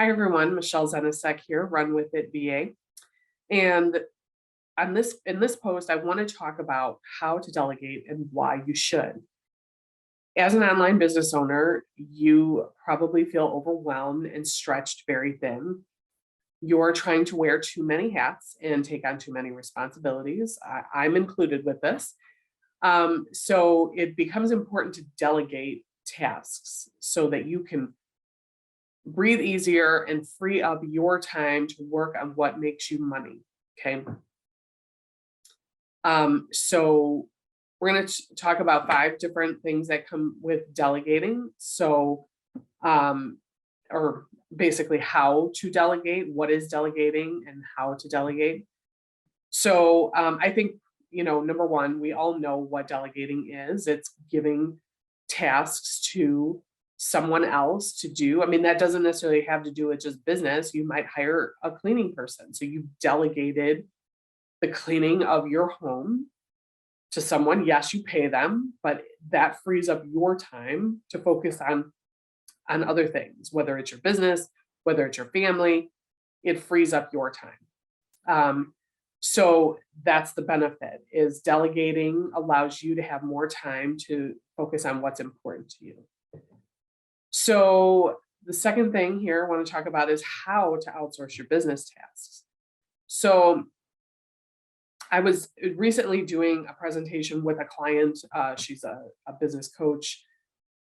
Hi everyone, Michelle Zenisek here, Run With It VA. And in this post, I want to talk about how to delegate and why you should. As an online business owner, you probably feel overwhelmed and stretched very thin. You're trying to wear too many hats and take on too many responsibilities. I'm included with this. So it becomes important to delegate tasks so that you can breathe easier and free up your time to work on what makes you money. Okay. So we're going to talk about 5 different things that come with delegating. So, or basically how to delegate, what is delegating and how to delegate. So, I think, number one, we all know what delegating is. It's giving tasks to someone else to do. I mean, that doesn't necessarily have to do with just business. You might hire a cleaning person. So you've delegated the cleaning of your home to someone. Yes, you pay them, but that frees up your time to focus on other things, whether it's your business, whether it's your family, it frees up your time. So that's the benefit, is delegating allows you to have more time to focus on what's important to you. So the second thing here I want to talk about is how to outsource your business tasks. So I was recently doing a presentation with a client. She's a business coach.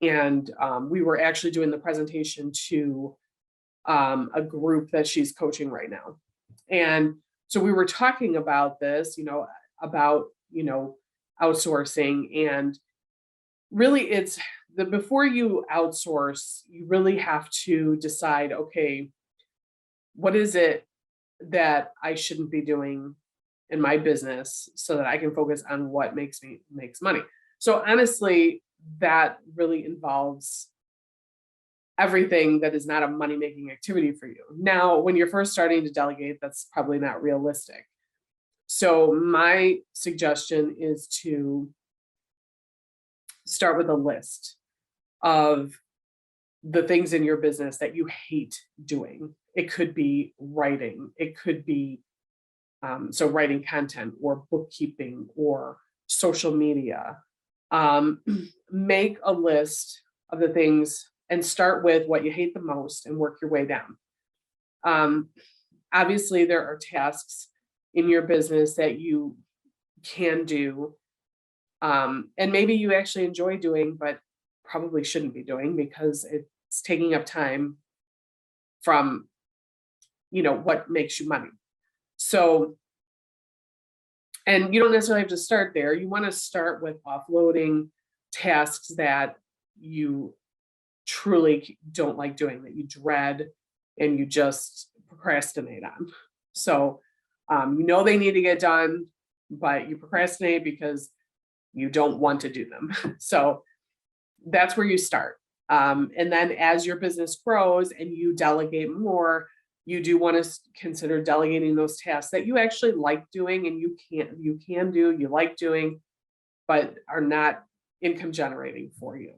And we were actually doing the presentation to a group that she's coaching right now. And so we were talking about this, about outsourcing. And really it's before you outsource, you really have to decide, okay, what is it that I shouldn't be doing in my business so that I can focus on what makes money. So honestly, that really involves everything that is not a money-making activity for you. Now, when you're first starting to delegate, that's probably not realistic. So my suggestion is to start with a list of the things in your business that you hate doing. It could be writing, it could be so writing content or bookkeeping or social media. Make a list of the things and start with what you hate the most and work your way down. Obviously, there are tasks in your business that you can do, and maybe you actually enjoy doing, but probably shouldn't be doing because it's taking up time from, what makes you money. So, and you don't necessarily have to start there. You want to start with offloading tasks that you truly don't like doing, that you dread and you just procrastinate on. So, they need to get done, but you procrastinate because you don't want to do them. So that's where you start. And then as your business grows and you delegate more, you do want to consider delegating those tasks that you actually like doing and you like doing, but are not income generating for you.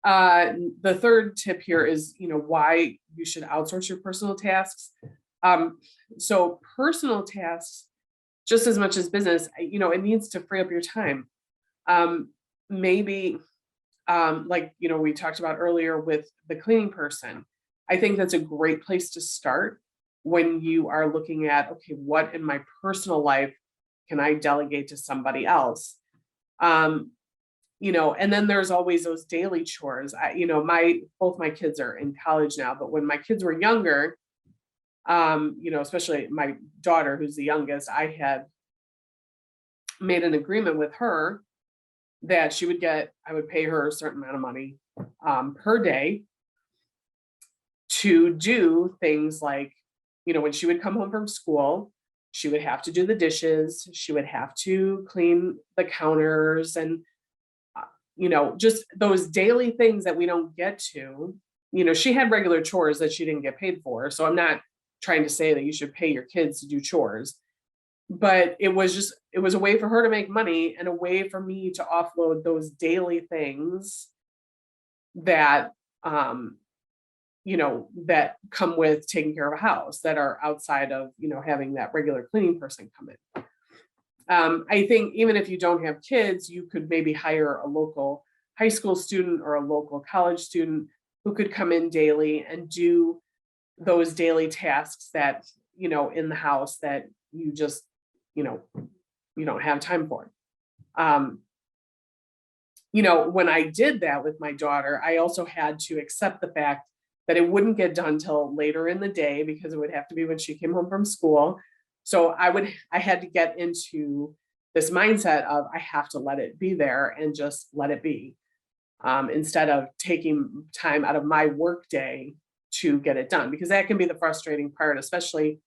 The third tip here is, why you should outsource your personal tasks. So personal tasks, just as much as business, it needs to free up your time. Maybe, we talked about earlier with the cleaning person. I think that's a great place to start when you are looking at, okay, what in my personal life can I delegate to somebody else? And then there's always those daily chores. Both my kids are in college now, but when my kids were younger, especially my daughter, who's the youngest, I had made an agreement with her that I would pay her a certain amount of money per day to do things like, when she would come home from school, she would have to do the dishes, she would have to clean the counters and, just those daily things that we don't get to. She had regular chores that she didn't get paid for. So I'm not trying to say that you should pay your kids to do chores, but it was a way for her to make money and a way for me to offload those daily things that that come with taking care of a house, that are outside of, having that regular cleaning person come in. I think even if you don't have kids, you could maybe hire a local high school student or a local college student who could come in daily and do those daily tasks that, in the house that you just, you don't have time for. When I did that with my daughter, I also had to accept the fact that it wouldn't get done till later in the day, because it would have to be when she came home from school. So I had to get into this mindset of, I have to let it be there and just let it be, instead of taking time out of my work day to get it done, because that can be the frustrating part, especially,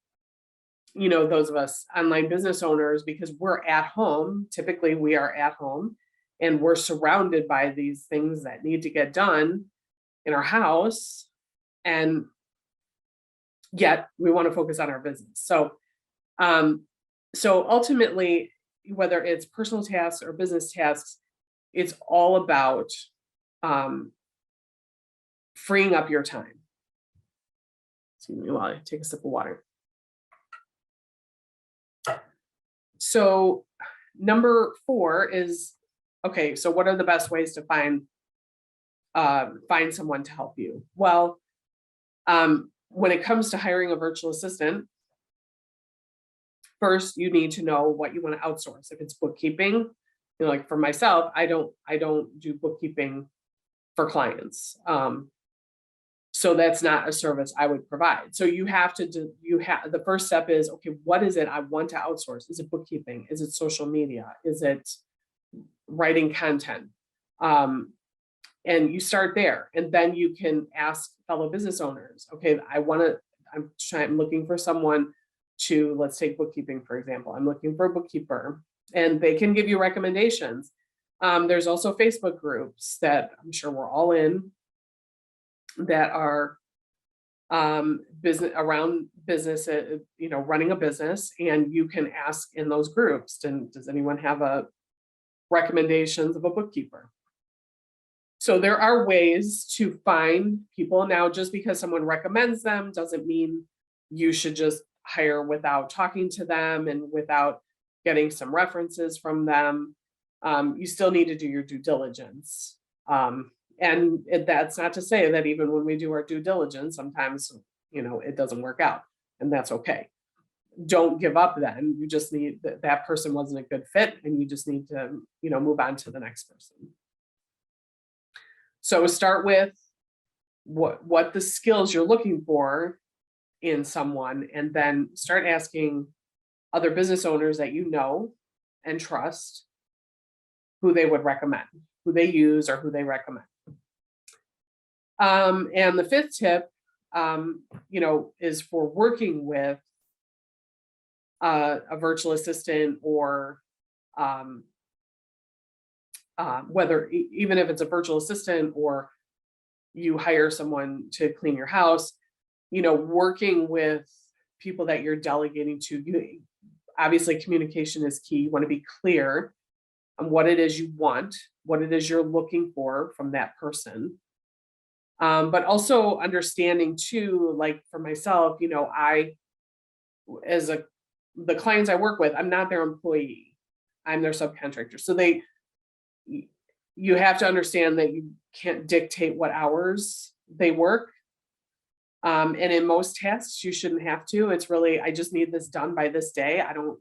those of us online business owners, because we're at home. Typically we are at home and we're surrounded by these things that need to get done in our house. And yet we want to focus on our business. So ultimately, whether it's personal tasks or business tasks, it's all about freeing up your time. Excuse me while I take a sip of water. So number 4 is, okay, so what are the best ways to find someone to help you? Well, when it comes to hiring a virtual assistant, first you need to know what you want to outsource. If it's bookkeeping, like for myself, I don't do bookkeeping for clients. So that's not a service I would provide. So the first step is, okay, what is it I want to outsource? Is it bookkeeping? Is it social media? Is it writing content? And you start there, and then you can ask fellow business owners, okay, I'm looking for someone to, let's take bookkeeping, for example. I'm looking for a bookkeeper, and they can give you recommendations. There's also Facebook groups that I'm sure we're all in, that are business around business, running a business, and you can ask in those groups, and does anyone have recommendations of a bookkeeper? So there are ways to find people. Now, just because someone recommends them doesn't mean you should just hire without talking to them and without getting some references from them. You still need to do your due diligence. And that's not to say that even when we do our due diligence, sometimes, it doesn't work out, and that's okay. Don't give up then. You just need that person wasn't a good fit, and you just need to, move on to the next person. So start with what the skills you're looking for in someone, and then start asking other business owners that you know and trust who they would recommend, who they use, or who they recommend. And the 5th tip, is for working with a virtual assistant, or whether even if it's a virtual assistant or you hire someone to clean your house, working with people that you're delegating to. Obviously, communication is key. You want to be clear on what it is you want, what it is you're looking for from that person. But also understanding too, like for myself, the clients I work with, I'm not their employee, I'm their subcontractor. So you have to understand that you can't dictate what hours they work. And in most tasks, you shouldn't have to. It's really, I just need this done by this day. I don't,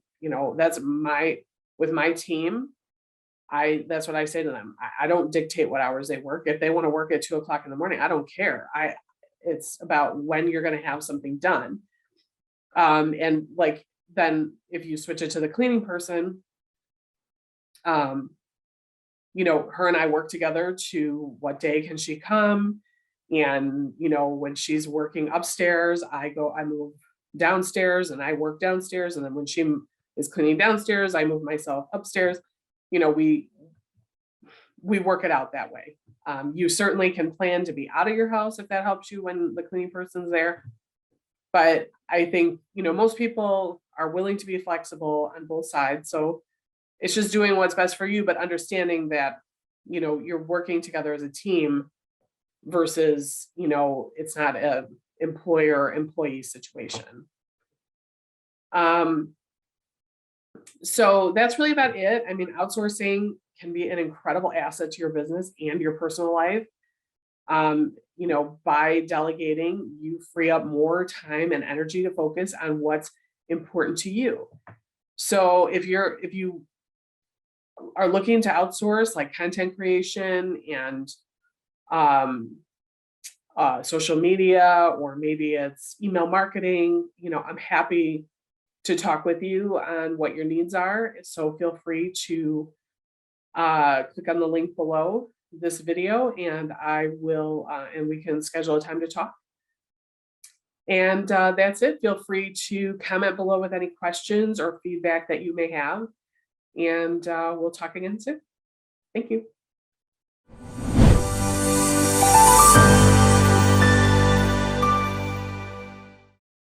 that's with my team, that's what I say to them. I don't dictate what hours they work. If they want to work at 2 o'clock in the morning, I don't care. It's about when you're going to have something done. And like, then if you switch it to the cleaning person, her and I work together to what day can she come? And, when she's working upstairs, I move downstairs and I work downstairs. And then when she is cleaning downstairs, I move myself upstairs. We work it out that way. You certainly can plan to be out of your house if that helps you when the cleaning person's there. But I think, most people are willing to be flexible on both sides. So it's just doing what's best for you, but understanding that, you're working together as a team versus, it's not a employer-employee situation. So that's really about it. I mean, outsourcing can be an incredible asset to your business and your personal life. By delegating, you free up more time and energy to focus on what's important to you. So if you are looking to outsource like content creation and social media, or maybe it's email marketing, I'm happy to talk with you on what your needs are. So feel free to click on the link below this video, and I will, and we can schedule a time to talk. And that's it. Feel free to comment below with any questions or feedback that you may have. And we'll talk again soon. Thank you.